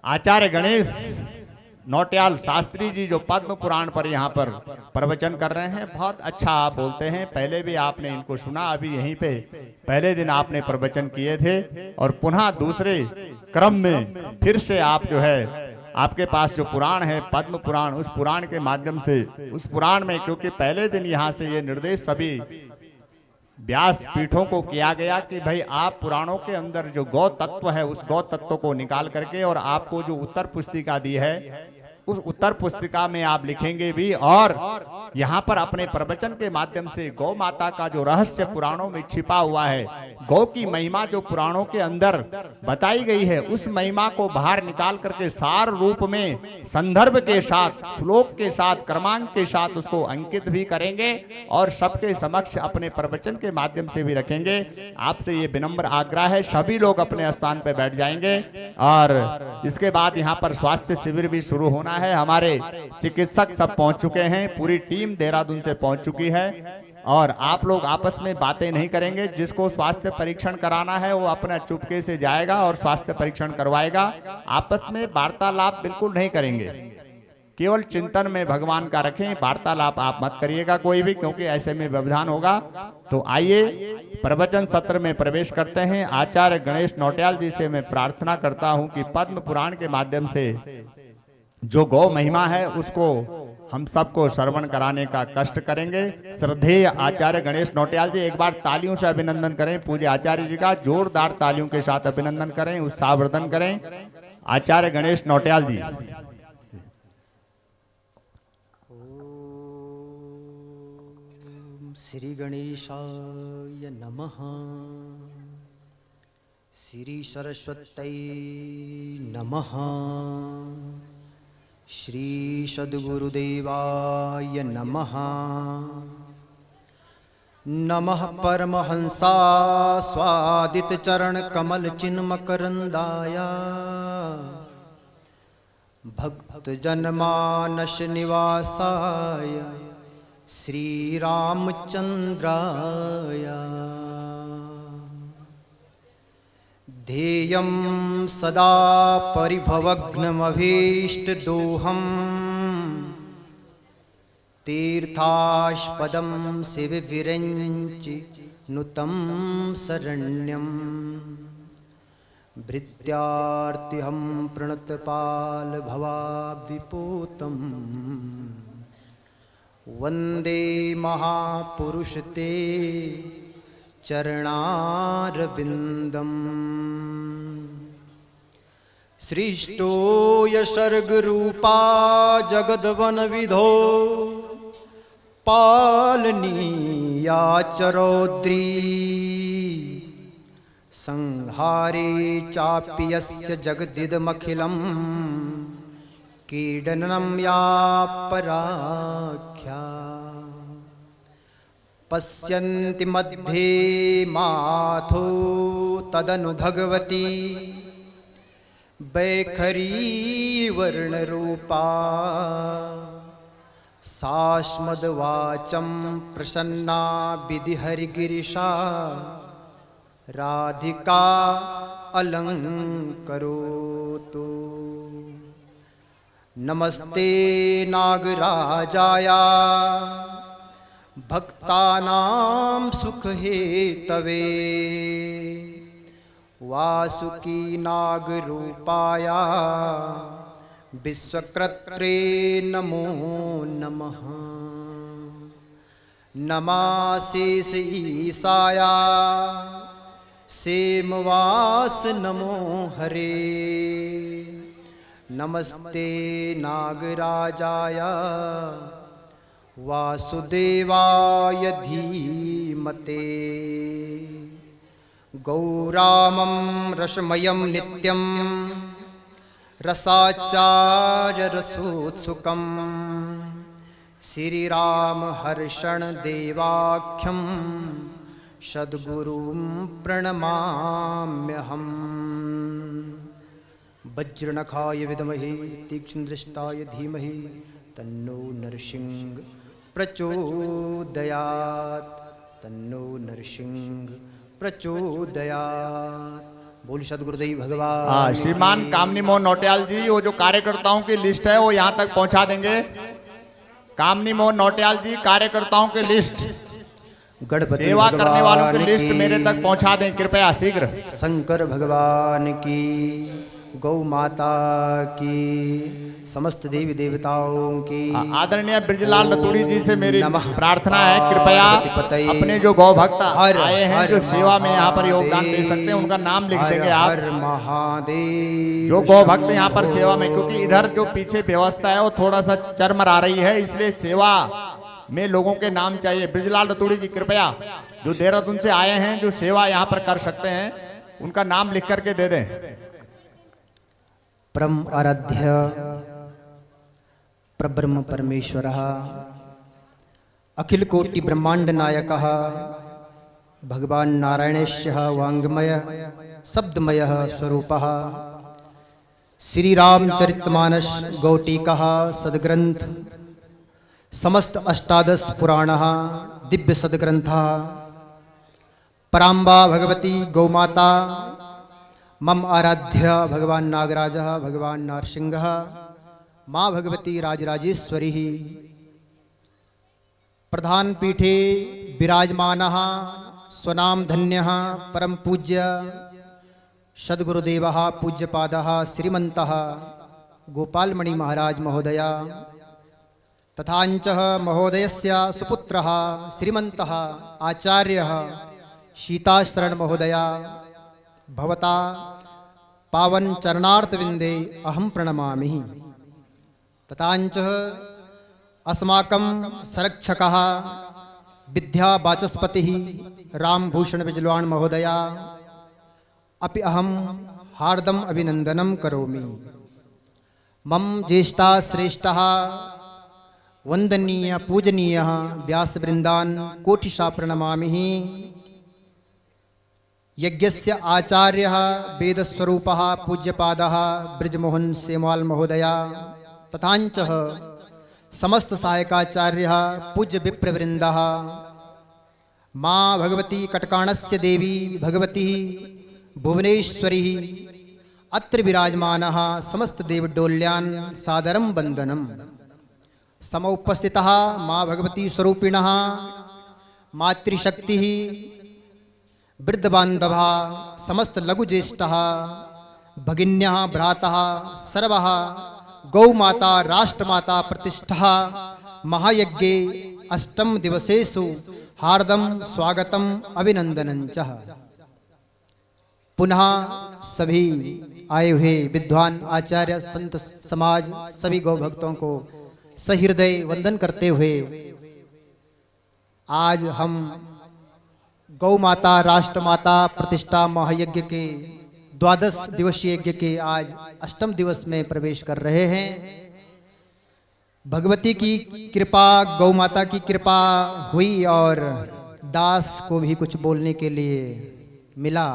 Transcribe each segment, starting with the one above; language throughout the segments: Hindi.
आचार्य गणेश नौटियाल शास्त्री जी जो पद्म पुराण पर यहाँ पर प्रवचन कर रहे हैं, बहुत अच्छा आप बोलते हैं। पहले भी आपने इनको सुना, अभी यहीं पे पहले दिन आपने प्रवचन किए थे और पुनः दूसरे क्रम में फिर से आप जो है आपके पास जो पुराण है पद्म पुराण, उस पुराण के माध्यम से उस पुराण में, क्योंकि पहले दिन यहाँ से ये निर्देश सभी व्यास पीठों को किया गया कि भाई आप पुराणों के अंदर जो गौ तत्व है उस गौ तत्व को निकाल करके और आपको जो उत्तर पुस्तिका दी है उस उत्तर पुस्तिका में आप लिखेंगे भी, और यहाँ पर अपने प्रवचन के माध्यम से गौ माता का जो रहस्य पुराणों में छिपा हुआ है, गौ की महिमा जो पुराणों के अंदर बताई गई है, उस महिमा को बाहर निकाल करके सार रूप में संदर्भ के साथ, श्लोक के साथ, क्रमांक के साथ उसको अंकित भी करेंगे और सबके समक्ष अपने प्रवचन के माध्यम से भी रखेंगे। आपसे ये विनम्र आग्रह है, सभी लोग अपने स्थान पर बैठ जाएंगे और इसके बाद यहाँ पर स्वास्थ्य शिविर भी शुरू होना है। हमारे चिकित्सक सब पहुंच चुके हैं, पूरी टीम देहरादून से पहुंच चुकी है और आप लोग आपस में बातें नहीं करेंगे। जिसको स्वास्थ्य परीक्षण कराना है वो अपना चुपके से जाएगा और स्वास्थ्य परीक्षण करवाएगा। आपस में वार्तालाप बिल्कुल नहीं करेंगे, केवल चिंतन में भगवान का रखें। वार्तालाप आप मत करिएगा कोई भी, क्योंकि ऐसे में व्यवधान होगा। तो आइए प्रवचन सत्र में प्रवेश करते हैं। आचार्य गणेश नौटियाल जी से मैं प्रार्थना करता हूं कि पद्म पुराण के माध्यम से जो गौ महिमा है उसको हम सबको श्रवण कराने का कष्ट करेंगे। श्रद्धेय आचार्य गणेश नौटियाल जी, एक बार तालियों से अभिनंदन करें पूज्य आचार्य जी का, जोरदार तालियों के साथ अभिनंदन करें, उत्साहवर्धन करें आचार्य गणेश नौटियाल जी। श्री गणेशाय नमः। श्री सरस्वत्यै नमः। श्री सद्गुरुदेवाय नमः। नमः परमहंसा स्वादित चरण कमल चिन्मकरंदाय भक्त जनमानस निवासाय श्री रामचंद्राय। ध्येयं सदा परिभवग्नमभीष्टदोहं तीर्थास्पदं शिवविरञ्चि नुतं शरण्यं। भृत्यार्तिहं प्रणतपालभवाब्धिपूतं वन्दे महापुरुष ते चरणारविन्दम्। सृष्टो यशर्गरूपा जगद्वनविधो पालनीया चरौद्री। संहारे चापि यस्य जगदिदमखिलं कीडनं या पराख्या। पश्यन्ति मध्ये माथो तदनु भगवती वैखरी वर्णरूपा। सास्मद्वाचं प्रसन्ना विधिहरिगिरिशा राधिका अलंकरोतु। नमस्ते नागराजाय भक्तानां सुखहेतवे। वासुकी नागरूपाय विश्वक्रत्रे नमो नमः। नमाशेष ईशाय सेमवास नमो हरे। नमस्ते नागराजाय वासुदेवाय धीमते। गौरामं रसमयं नित्यं रसाचार्यरसोत्सुकं। श्रीराम हर्षण देवाख्यं सद्गुरुं प्रणमाम्यहम्। वज्रनखाय विद्महे तीक्ष्णदृष्टाय धीमहि तन्नो नरसिंह प्रचोदयात्। तन्नो नरसिंह प्रचोदयात्। बोल सदगुरुदेव भगवान की। श्रीमान कामनी मोहन नौटियाल जी, वो जो कार्यकर्ताओं की लिस्ट है वो यहाँ तक पहुँचा देंगे। कामनी मोहन नौटियाल जी, कार्यकर्ताओं की लिस्ट, गणपति सेवा करने वालों की भगवान लिस्ट मेरे तक पहुँचा दें कृपया शीघ्र। शंकर भगवान की, गौ माता की, समस्त देवी देवताओं की। आदरणीय ब्रजलाल रतूड़ी जी से मेरी नमः प्रार्थना है, कृपया पार्वतीपतये। अपने जो गौ भक्त हर आए हैं हर जो सेवा में यहाँ पर योगदान दे महादेव, सकते हैं उनका नाम लिख हर देंगे आप, हर महादेव। जो गौ भक्त यहाँ पर शंभो। सेवा में, क्योंकि इधर जो पीछे व्यवस्था है वो थोड़ा सा चरमरा रही है, इसलिए सेवा में लोगों के नाम चाहिए। ब्रजलाल रतूड़ी जी कृपया जो देहरादून से आए हैं जो सेवा यहाँ पर कर सकते हैं उनका नाम लिख करके दे दें। परम आराध्य परब्रह्म परमेश्वरः अखिल कोटि ब्रह्मांड नायकः भगवान नारायणस्य वाङ्मय शब्दमयः स्वरूपः श्री रामचरितमानस गौटिकः सद्ग्रंथ समस्त अष्टादश पुराणः दिव्य सद्ग्रंथः पराम्बा भगवती गौमाता मम आराध्य भगवान नागराजः भगवान नरसिंहः माँ भगवती राजराजेश्वरी प्रधान पीठे विराजमानः स्वनाम धन्यः परम पूज्य सद्गुरुदेवः पूज्यपादः श्रीमन्तः गोपालमणि महाराज महोदया तथांचः महोदयस्य सुपुत्रः श्रीमन्तः आचार्यः सीताशरण महोदया भवता पावन चरणार्थ-विन्दे अहं प्रणमामि। तथांचः अस्माकं संरक्षकः विद्यावाचस्पतिः रामभूषण बिजलवान् महोदया अपि अहं हार्दम् अभिनन्दनं करोमि। मम ज्येष्ठा श्रेष्ठः वंदनीय पूजनीयः व्यासवृन्दान् कोटिशः प्रणमामि। यज्ञस्य आचार्यः वेदस्वरूपः पूज्यपादः ब्रजमोहन सेमवाल महोदया तथांचः समस्त सहायकाचार्यः पूज्य विप्रवृन्दः माँ भगवती कटकाणस्य देवी भगवती भुवनेश्वरी अत्र विराजमानः समस्त देवडोल्यान् सादरं वन्दनम्। समोपस्थितः माँ भगवती स्वरूपिणः मातृशक्तिः वृद्धबान्धवः समस्त लघुज्येष्ठः भगिन्यः भ्रातः सर्वः गौमाता राष्ट्रमाता प्रतिष्ठा महायज्ञे अष्टम दिवसेषु हार्दं स्वागतम् अभिनन्दनं च। पुनः सभी आए हुए विद्वान आचार्य संत समाज सभी गौ भक्तों को सहृदय वंदन करते हुए आज हम गौ माता राष्ट्र माता प्रतिष्ठा महायज्ञ के 12 दिवसीय यज्ञ के आज अष्टम दिवस में प्रवेश कर रहे हैं। भगवती की कृपा गौ माता की कृपा हुई और दास को भी कुछ बोलने के लिए मिला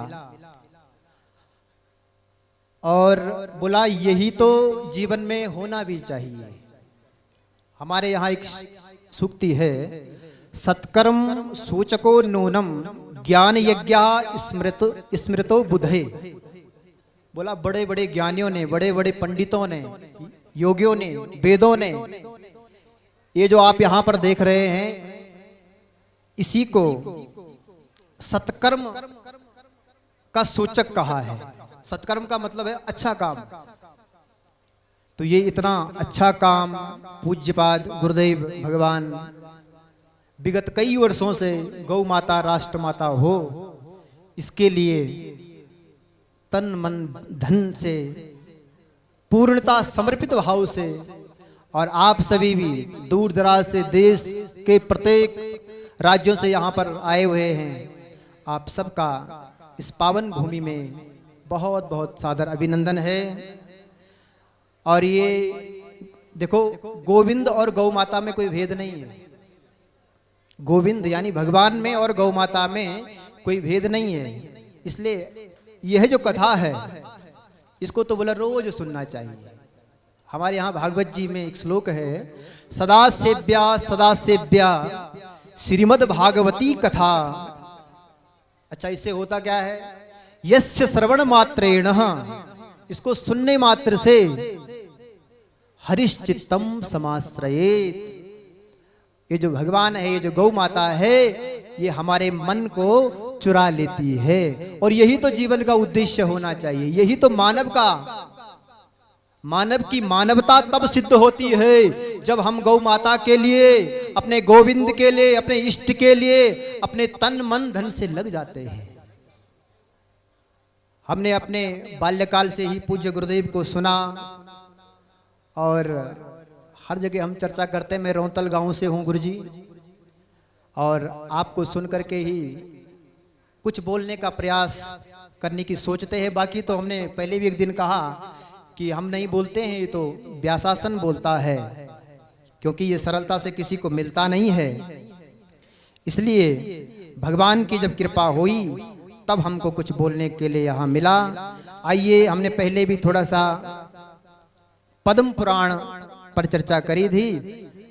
और बोला यही तो जीवन में होना भी चाहिए। हमारे यहाँ एक सूक्ति है, सत्कर्म सूचको नूनम ज्ञान यज्ञ स्मृतो बुधे। बोला बड़े बड़े ज्ञानियों ने बड़े बड़े पंडितों ने योगियों ने वेदों ने ये जो आप यहाँ पर देख रहे हैं इसी को सत्कर्म का सूचक कहा है। सत्कर्म का मतलब है अच्छा काम। तो ये इतना अच्छा काम पूज्यपाद गुरुदेव भगवान विगत कई वर्षों से गौ माता राष्ट्र माता हो इसके लिए तन मन धन से पूर्णता समर्पित भाव से और आप सभी भी दूर दराज से देश के प्रत्येक राज्यों से यहाँ पर आए हुए हैं। आप सबका इस पावन भूमि में बहुत बहुत सादर अभिनंदन है। और ये देखो गोविंद और गौ माता में कोई भेद नहीं है। गोविंद यानी भगवान में और गौ माता में कोई भेद नहीं है। इसलिए यह जो कथा है इसको तो बोला रोज सुनना चाहिए। हमारे यहाँ भागवत जी में एक श्लोक है, सदा सेव्या श्रीमद् भागवती कथा। अच्छा इससे होता क्या है यस्य श्रवण मात्रेण, इसको सुनने मात्र से हरिश्चित्तम समाश्रयेत, ये जो भगवान है, ये जो गौ माता है, ये हमारे मन को चुरा लेती है। और यही तो जीवन का उद्देश्य होना चाहिए। यही तो मानव की मानवता तब सिद्ध होती है जब हम गौ माता के लिए, अपने गोविंद के लिए, अपने इष्ट के लिए अपने तन मन धन से लग जाते हैं। हमने अपने बाल्यकाल से ही पूज्य गुरुदेव को सुना और हर जगह हम चर्चा करते हैं। मैं रौंतल गांव से हूं गुरुजी, और आपको सुन करके ही कुछ बोलने का प्रयास करने की सोचते हैं। बाकी तो हमने पहले भी एक दिन कहा कि हम नहीं बोलते हैं, ये तो व्यासासन बोलता है, क्योंकि ये सरलता से किसी को मिलता नहीं है। इसलिए भगवान की जब कृपा हुई तब हमको कुछ बोलने के लिए यहाँ मिला। आइए, हमने पहले भी थोड़ा सा पद्म पुराण पर चर्चा करी थी,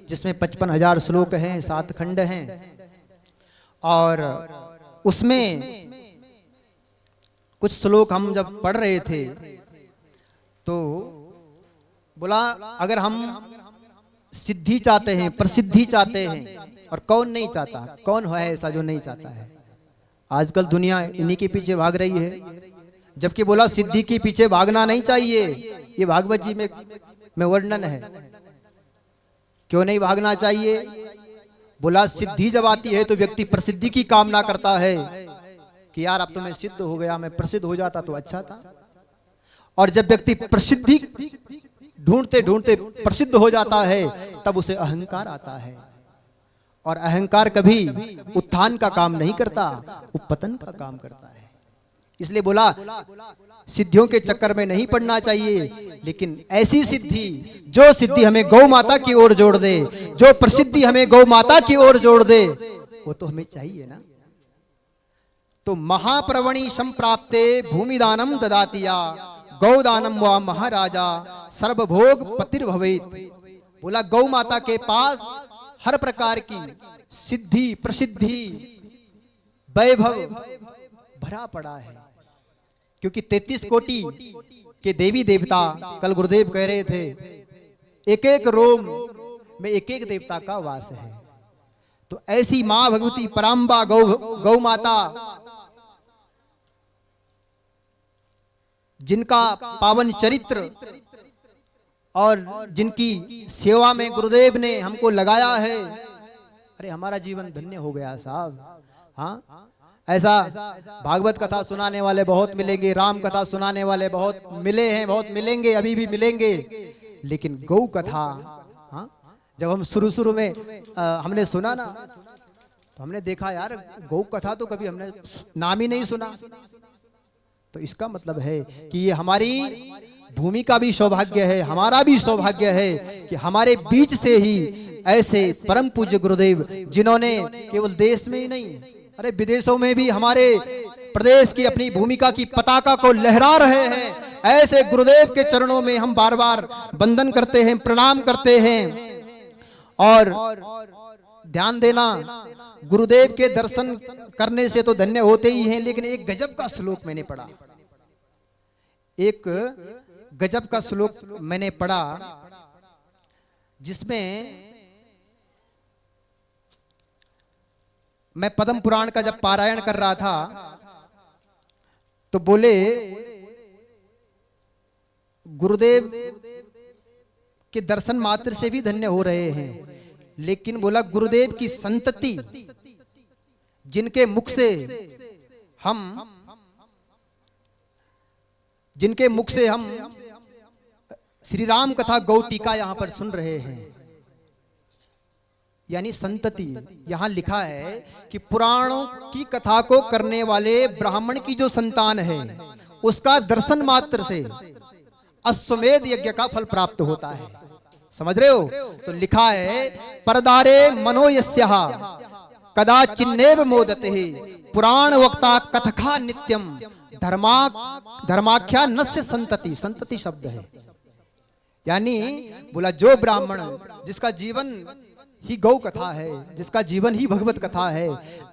जिसमें 55,000 श्लोक हैं, 7 खंड हैं, और उसमें कुछ श्लोक हम जब पढ़ रहे थे तो बोला, अगर हम सिद्धि चाहते हैं, प्रसिद्धि चाहते हैं, और कौन नहीं चाहता, कौन है ऐसा जो नहीं चाहता है? आजकल दुनिया इन्हीं के पीछे भाग रही है। जबकि बोला सिद्धि के पीछे भागना नहीं चाहिए, ये भागवत जी में वर्णन है। क्यों नहीं भागना चाहिए? बोला सिद्धि जब आती है तो व्यक्ति प्रसिद्धि की कामना करता है कि यार अब तो मैं सिद्ध हो गया, मैं प्रसिद्ध हो जाता तो अच्छा था। और जब व्यक्ति प्रसिद्धि ढूंढते ढूंढते प्रसिद्ध हो जाता है तब उसे अहंकार आता है, और अहंकार कभी उत्थान का काम नहीं करता, वो पतन का काम करता है। इसलिए बोला सिद्धियों के चक्कर में नहीं पड़ना चाहिए, लेकिन ऐसी सिद्धि, जो सिद्धि हमें गौ माता की ओर जोड़ दे, जो प्रसिद्धि हमें गौ माता की ओर जोड़ दे, वो तो हमें चाहिए ना। तो महाप्रवणी संप्राप्ते भूमिदानम ददातिया गौदानम व महाराजा सर्वभोग पतिर्भवेत्। बोला गौ माता के पास हर प्रकार की सिद्धि, प्रसिद्धि, वैभव भरा पड़ा है, क्योंकि 33 कोटि के देवी देवता, कल गुरुदेव कह रहे थे, एक एक रोम में एक एक देवता का वास है। तो ऐसी मां भगवती पराम्बा गौ माता, जिनका पावन चरित्र और जिनकी सेवा में गुरुदेव ने हमको लगाया है, अरे हमारा जीवन धन्य हो गया साहब। हाँ, ऐसा भागवत कथा सुनाने वाले बहुत मिलेंगे, राम कथा सुनाने वाले बहुत मिले हैं, बहुत मिलेंगे, अभी भी मिलेंगे, लेकिन गौ कथा, हाँ, जब हम शुरू में हमने सुना ना, तो हमने देखा यार गौ कथा तो कभी हमने नाम ही नहीं सुना। तो इसका मतलब है कि ये हमारी भूमि का भी सौभाग्य है, हमारा भी सौभाग्य है कि हमारे बीच से ही ऐसे परम पूज्य गुरुदेव, जिन्होंने केवल देश में ही नहीं, अरे विदेशों में भी हमारे प्रदेश की, अपनी भूमिका की पताका को लहरा रहे हैं, ऐसे गुरुदेव के चरणों में हम बार बार वंदन करते हैं, प्रणाम करते हैं। और ध्यान देना, गुरुदेव के दर्शन करने से तो धन्य होते ही हैं, लेकिन एक गजब का श्लोक मैंने पढ़ा, एक गजब का श्लोक मैंने पढ़ा, जिसमें मैं पद्म पुराण का जब पारायण कर रहा था तो बोले गुरुदेव के दर्शन मात्र से भी धन्य हो रहे हैं, लेकिन बोला गुरुदेव की संतति, जिनके मुख से हम श्री राम कथा गौ टीका यहां पर सुन रहे हैं, यानी संतति। यहां लिखा है कि पुराणों की कथा को करने वाले ब्राह्मण की जो संतान है, उसका दर्शन मात्र से अश्वमेध यज्ञ का फल प्राप्त होता है। समझ रहे हो? तो लिखा है परदारे मनो यस्यः कदा चिन्नेव मोदते पुराण वक्ता कथका नित्यम धर्माख्या नस्य संतति। संतति शब्द है, यानी बोला जो ब्राह्मण, जिसका जीवन ही गौ कथा है, जिसका जीवन ही भगवत कथा है,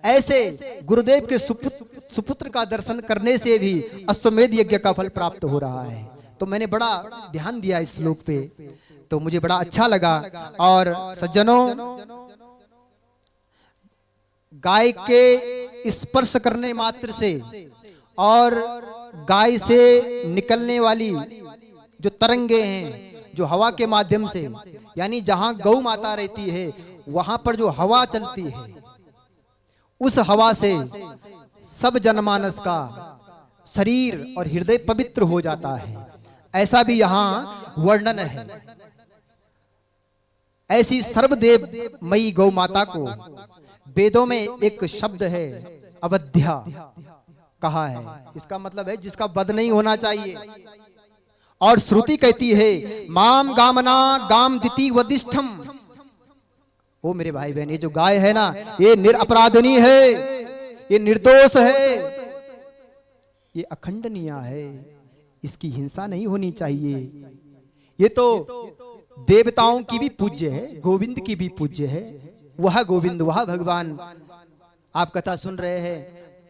ऐसे गुरुदेव के सुपुत्र का दर्शन करने से भी अश्वमेध यज्ञ का फल प्राप्त हो रहा है। तो मैंने बड़ा ध्यान दिया इस श्लोक पे, तो मुझे बड़ा अच्छा लगा। और सज्जनों, गाय के स्पर्श करने मात्र से और गाय से निकलने वाली जो तरंगे हैं, जो हवा के माध्यम से, यानी जहां गौ माता रहती है वहां पर जो हवा चलती है, उस हवा से सब जनमानस का शरीर और हृदय पवित्र हो जाता है, ऐसा भी यहां वर्णन है। ऐसी सर्वदेव मई गौ माता को वेदों में एक शब्द है अवध्या कहा है। इसका मतलब है जिसका वध नहीं होना चाहिए। और श्रुति कहती है माम गामना गाम दिति वदिष्ठम। ओ मेरे भाई बहन, ये जो गाय है ना, ये निरपराधनी है, ये निर्दोष है, ये अखंडनीय है, इसकी हिंसा नहीं होनी चाहिए। ये तो देवताओं की भी पूज्य है, गोविंद की भी पूज्य है। वह गोविंद, वह भगवान। आप कथा सुन रहे हैं,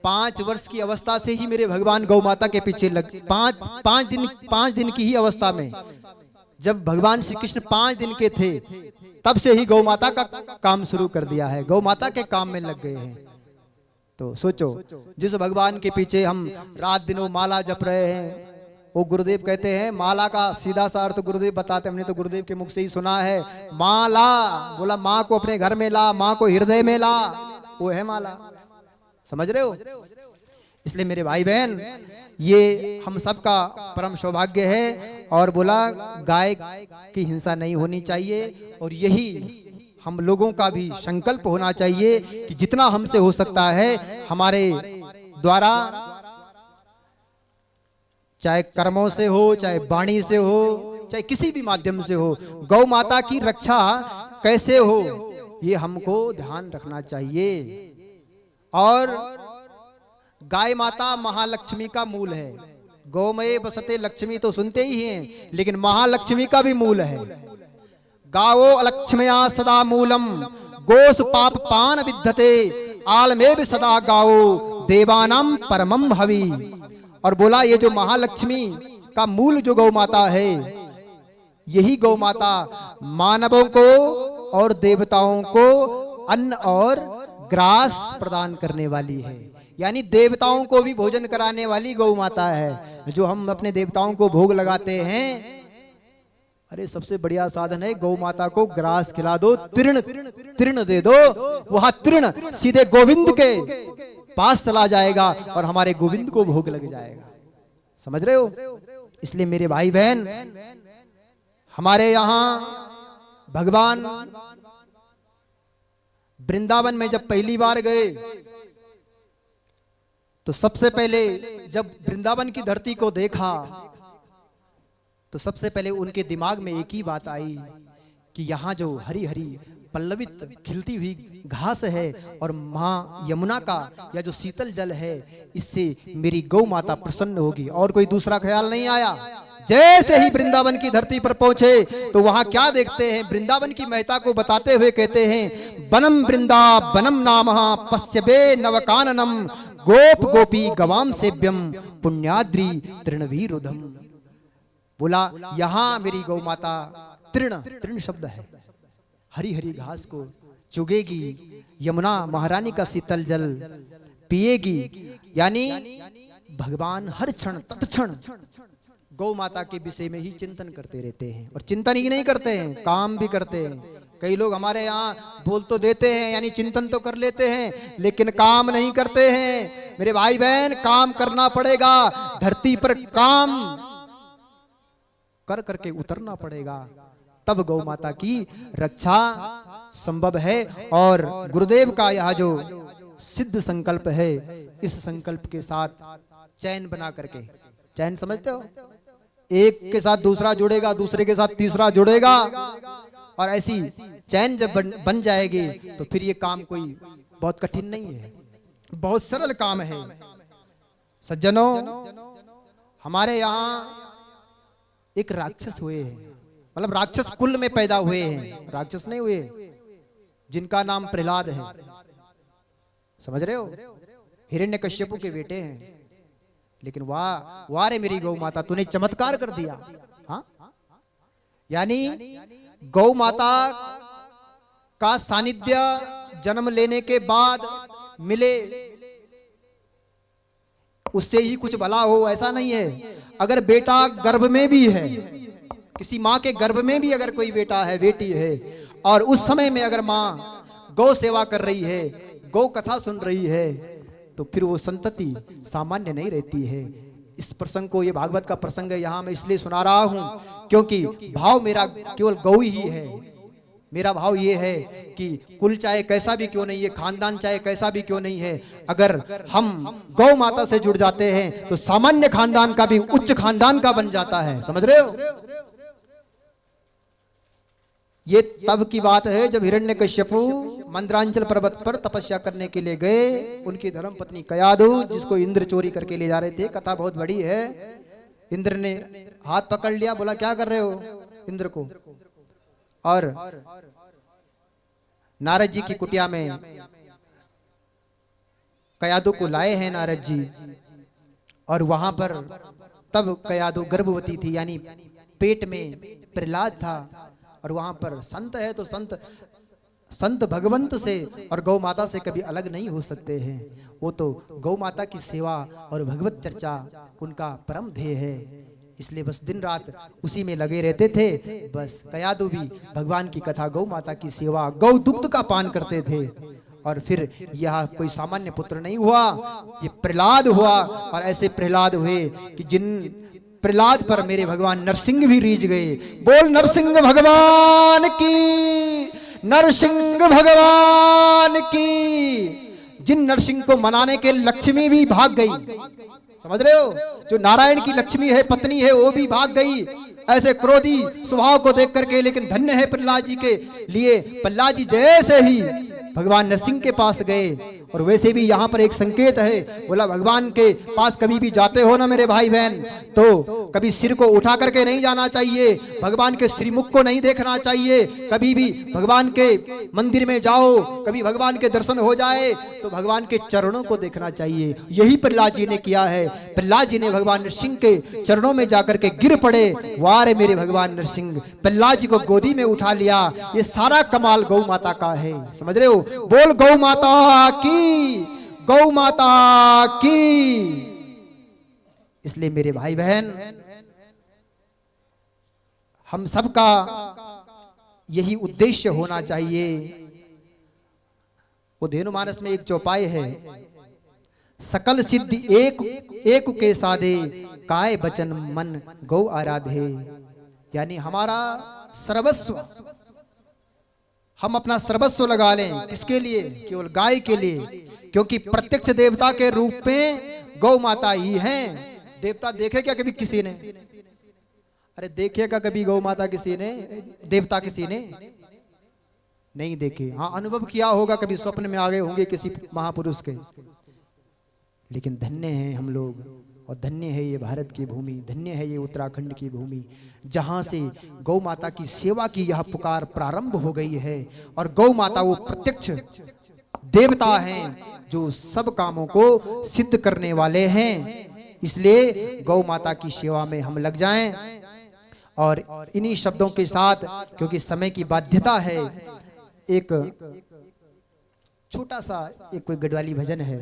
5 वर्ष की अवस्था से ही मेरे भगवान गौ माता के पीछे लग, 5 दिन की ही अवस्था में, जब भगवान श्री कृष्ण 5 दिन के थे, तब से ही गौ माता का काम शुरू कर दिया है, गौ माता के काम में लग गए हैं। तो सोचो, जिस भगवान के पीछे हम रात दिनों माला जप रहे हैं, वो गुरुदेव कहते हैं, माला का सीधा सा अर्थ गुरुदेव बताते, हमने तो गुरुदेव के मुख से ही सुना है, माला, बोला माँ को अपने घर में ला, माँ को हृदय में ला, वो है माला। समझ रहे हो? इसलिए मेरे भाई बहन, ये हम सबका परम सौभाग्य है। और बोला गाय की हिंसा नहीं होनी चाहिए, और यही हम लोगों का भी संकल्प होना चाहिए कि जितना हमसे हो सकता है हमारे द्वारा, चाहे कर्मों से हो, चाहे वाणी से हो, चाहे किसी भी माध्यम से हो, गौ माता की रक्षा कैसे हो, ये हमको ध्यान रखना चाहिए। और गाय माता महालक्ष्मी का मूल है। गौमये बसते लक्ष्मी तो सुनते ही हैं, लेकिन महालक्ष्मी का भी मूल है। गावो अलक्ष्म्या सदा मूलम, गोस पाप पान विद्धते, आलमेव सदा गावो देवानाम परमम भवी। और बोला ये जो महालक्ष्मी का मूल जो गौ माता है, यही गौ माता मानवों को और देवताओं को अन्न और ग्रास प्रदान करने वाली है। यानी देवताओं को भी भोजन कराने वाली गौ माता है। जो हम अपने देवताओं को भोग लगाते हैं, अरे सबसे बढ़िया साधन है, गौ माता को ग्रास खिला दो, तृण दे दो, वह तृण सीधे गोविंद के पास चला जाएगा और हमारे गोविंद को भोग लग जाएगा। समझ रहे हो? इसलिए मेरे भाई बहन, हमारे यहाँ भगवान वृंदावन में जब पहली बार गए, तो सबसे पहले जब वृंदावन की धरती को देखा, तो सबसे पहले उनके दिमाग में एक ही बात आई कि यहाँ जो हरी हरी पल्लवित खिलती हुई घास है और माँ यमुना का या जो शीतल जल है, इससे मेरी गौ माता प्रसन्न होगी, और कोई दूसरा ख्याल नहीं आया। जैसे ही वृंदावन की धरती पर पहुंचे, तो वहां क्या देखते हैं, वृंदावन की महता को बताते हुए कहते हैं, बनम वृंदावनम नामः पश्यबे नवकाननम, गोप गोपी गवाम सेव्यम पुण्याद्री तृणवीरुधम। बोला यहाँ मेरी गौ माता तृण शब्द है, हरी हरी घास को चुगेगी, यमुना महारानी का शीतल जल पिएगी। यानी भगवान हर क्षण तत्क्षण गौ माता के विषय में ही चिंतन करते रहते हैं, और चिंतन ही नहीं करते हैं, काम भी करते हैं। कई लोग हमारे यहाँ बोल तो देते हैं, यानी चिंतन तो कर लेते हैं, लेकिन काम नहीं करते हैं। मेरे भाई बहन, काम करना पड़ेगा, धरती पर काम कर करके उतरना पड़ेगा, तब गौ माता की रक्षा संभव है। और गुरुदेव का यह जो सिद्ध संकल्प है, इस संकल्प के साथ चैन बना करके, चैन समझते हो, एक के साथ दूसरा जुड़ेगा, दूसरे के साथ तीसरा जुड़ेगा, और ऐसी चैन जब बन जाएगी, तो फिर ये काम कोई बहुत कठिन नहीं है, बहुत सरल काम है। सज्जनों, हमारे यहाँ एक राक्षस हुए हैं, मतलब राक्षस कुल में पैदा हुए हैं, राक्षस नहीं हुए, जिनका नाम प्रहलाद है, समझ रहे हो, हिरण्यकश्यपु के बेटे हैं। लेकिन वाह वाह रे मेरी गौ माता, तूने चमत्कार कर दिया। हाँ, यानी गौ माता का सानिध्य जन्म लेने के बाद मिले, उससे ही कुछ भला हो, ऐसा नहीं है। अगर बेटा गर्भ में भी है, किसी माँ के गर्भ में भी अगर कोई बेटा है, बेटी है, और उस समय में अगर माँ गौ सेवा कर रही है, गौ कथा सुन रही है, तो फिर वो संतति सामान्य नहीं रहती है। इस प्रसंग को, ये भागवत का प्रसंग है, यहाँ मैं इसलिए सुना रहा हूँ क्योंकि भाव मेरा केवल गौ ही है। मेरा भाव ये है कि कुल चाहे कैसा भी क्यों नहीं है, खानदान चाहे कैसा भी क्यों नहीं है, अगर हम गौ माता से जुड़ जाते हैं तो सामान्य खानदान का भी उच्च खानदान का बन जाता है। समझ रहे हो? ये तब की बात है जब हिरण्यकश्यपु मंदरांचल पर्वत पर तपस्या करने के लिए गए। उनकी धर्म पत्नी कयाधु, जिसको इंद्र चोरी करके ले जा रहे थे, कथा बहुत बड़ी है। इंद्र ने हाथ पकड़ लिया, बोला क्या कर रहे हो इंद्र को, और नारद जी की कुटिया में कयाधु को लाए हैं नारद जी, और वहां पर तब कयाधु गर्भवती थी, यानी पेट में प्रहलाद था। और वहां पर संत है तो संत भगवंत से और गौ माता से कभी अलग नहीं हो सकते हैं। वो तो गौ माता की सेवा और भगवत चर्चा उनका परम ध्येय है, इसलिए बस दिन रात उसी में लगे रहते थे। बस कयाधु भी भगवान की कथा, गौ माता की सेवा, गौ दुग्ध का पान करते थे। और फिर यह कोई सामान्य पुत्र नहीं हुआ, ये प्रहलाद हुआ। और ऐसे प्रहलाद हुए कि जिन प्रहलाद पर मेरे भगवान नरसिंह भी रीझ गए। बोल नरसिंह भगवान की, नरसिंह भगवान की। जिन नरसिंह को मनाने के लक्ष्मी भी भाग गई, समझ रहे हो, जो नारायण की लक्ष्मी है, पत्नी है, वो भी भाग गई ऐसे क्रोधी स्वभाव को देख करके। लेकिन धन्य है प्रहलाद जी के लिए, प्रहलाद जी जैसे ही भगवान नरसिंह के पास गए। और वैसे भी यहाँ पर एक संकेत है, बोला भगवान के पास कभी भी जाते हो ना मेरे भाई बहन, तो कभी सिर को उठा करके नहीं जाना चाहिए, भगवान के श्रीमुख को नहीं देखना चाहिए। कभी भी भगवान के मंदिर में जाओ, कभी भगवान के दर्शन हो जाए तो भगवान के चरणों को देखना चाहिए। यही प्रहलाद जी ने किया है। प्रहलाद जी ने भगवान नरसिंह के चरणों में जाकर के गिर पड़े। वारे मेरे भगवान नरसिंह, प्रहलाद जी को गोदी में उठा लिया। ये सारा कमाल गौ माता का है, समझ रहे हो। बोल गौ माता की, गौ माता की। इसलिए मेरे भाई बहन, हम सबका यही उद्देश्य होना चाहिए। वो धेनुमानस में एक चौपाई है, सकल सिद्धि एक एक के साधे, काय बचन मन गौ आराधे। यानी हमारा सर्वस्व, हम अपना सर्वस्व लगा लें, किसके लिए? केवल गाय के लिए, क्योंकि प्रत्यक्ष देवता के रूप में गौ माता ही हैं। देवता देखे क्या कभी किसी ने? अरे देखेगा कभी गौ माता किसी ने? देवता किसी ने नहीं देखे। हाँ, अनुभव किया होगा, कभी स्वप्न में आ गए होंगे किसी महापुरुष के। लेकिन धन्य हैं हम लोग, और धन्य है ये भारत की भूमि, धन्य है ये उत्तराखंड की भूमि, जहां से गौ माता की सेवा की यह पुकार प्रारंभ हो गई है। और गौ माता वो प्रत्यक्ष देवता हैं जो सब कामों को सिद्ध करने वाले हैं। इसलिए गौ माता की सेवा में हम लग जाएं। और इन्हीं शब्दों के साथ, क्योंकि समय की बाध्यता है, एक छोटा सा एक कोई गढ़वाली भजन है।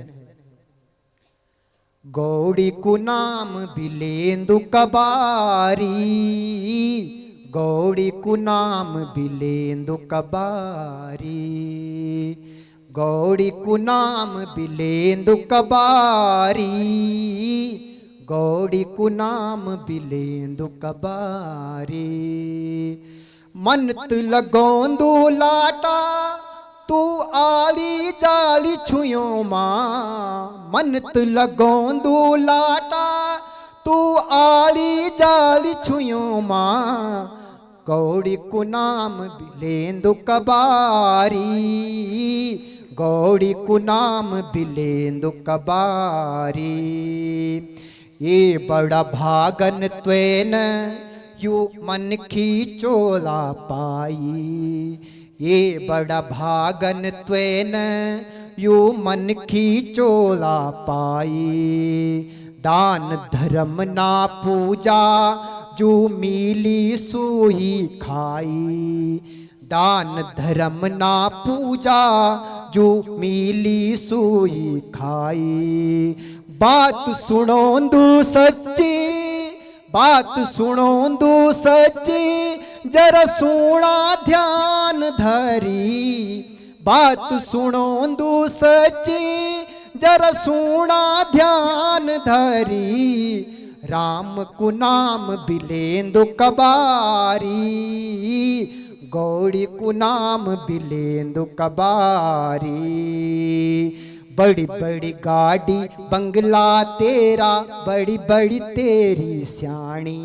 गौड़ी को नाम बिलेंदु कबारी, गौड़ी को नाम बिलेंदु कबारी, गौड़ी को नाम बिलेंदु कबारी, गौड़ी को नाम बिलेंदु कबारी। मनत लगोंदू लाटा तू आली जाली छुयो माँ, मनत लगोंदू लाटा तू आली जाली छुयो माँ। गौड़ी को नाम बिलेंदु कबारी, गौड़ी को नाम बिलेंदु कबारी। ये बड़ा भागन त्वेन यू मन की चोला पाई, ये बड़ा भागन त्वेन यू मन खींचोला पाई, दान धर्म ना पूजा जो मिली सोही खाई, दान धर्म ना पूजा जो मिली सोई खाई। बात सुनो दू सच्ची, बात सुनो दू सच्ची, जरा सुना ध्यान धरी, बात सुनो दू सच्ची, जरा सुना ध्यान धरी, राम को नाम बिलेंदु कबारी, गौड़ी को नाम बिलेंदु कबारी। बड़ी बड़ी गाड़ी बंगला तेरा, बड़ी बड़ी तेरी स्याणी,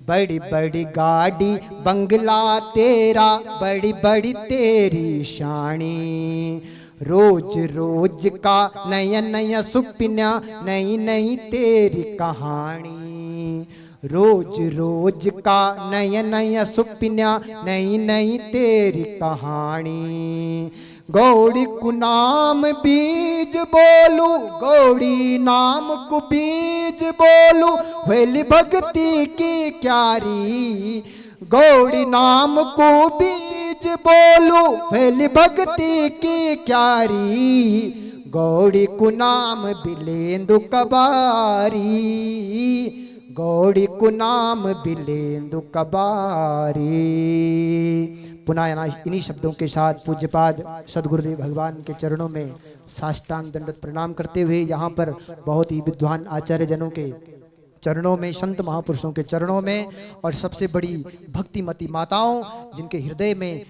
बड़ी बड़ी गाड़ी बंगला तेरा, बड़ी बड़ी तेरी शानी। रोज रोज का नया नया सुपना, नई नई तेरी कहानी, रोज रोज का नया नया सुपना, नई नई तेरी कहानी। गौड़ी को नाम बीज बोलू, गौड़ी नाम को बीज बोलू, वेली भक्ति की क्यारी, गौड़ी नाम को बीज बोलू, वेली भक्ति की क्यारी, गौड़ी को नाम बिलेंदु कबारी, गौड़ी को नाम बिलेंदु कबारी। पुनः इन्हीं शब्दों के साथ पूज्यपाद सदगुरुदेव भगवान के चरणों में साष्टांग दंडवत प्रणाम करते हुए यहाँ पर बहुत ही विद्वान आचार्य जनों के चरणों में, संत महापुरुषों के चरणों में, और सबसे बड़ी भक्तिमती माताओं जिनके हृदय में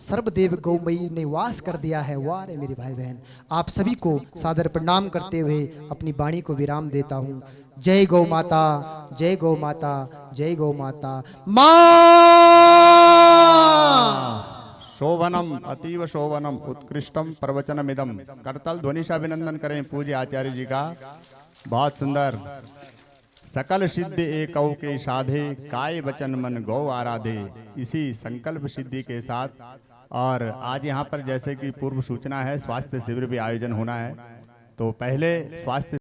सर्वदेव गौमयी ने वास कर दिया है, वाह रे मेरे भाई बहन, आप सभी को सादर प्रणाम करते हुए अपनी वाणी को विराम देता हूँ। जय गौ माता, जय गौ माता, जय गौ माता। शोभनम अतीव शोभनम उत्कृष्टम प्रवचनमिदम। करतल ध्वनि से अभिनंदन करें पूज्य आचार्य जी का, बहुत सुंदर। सकल सिद्धि एकौ के साधे, काय वचन मन गौ आराधे। इसी संकल्प सिद्धि के साथ, और आज यहाँ पर जैसे कि पूर्व सूचना है, स्वास्थ्य शिविर भी आयोजन होना है, तो पहले स्वास्थ्य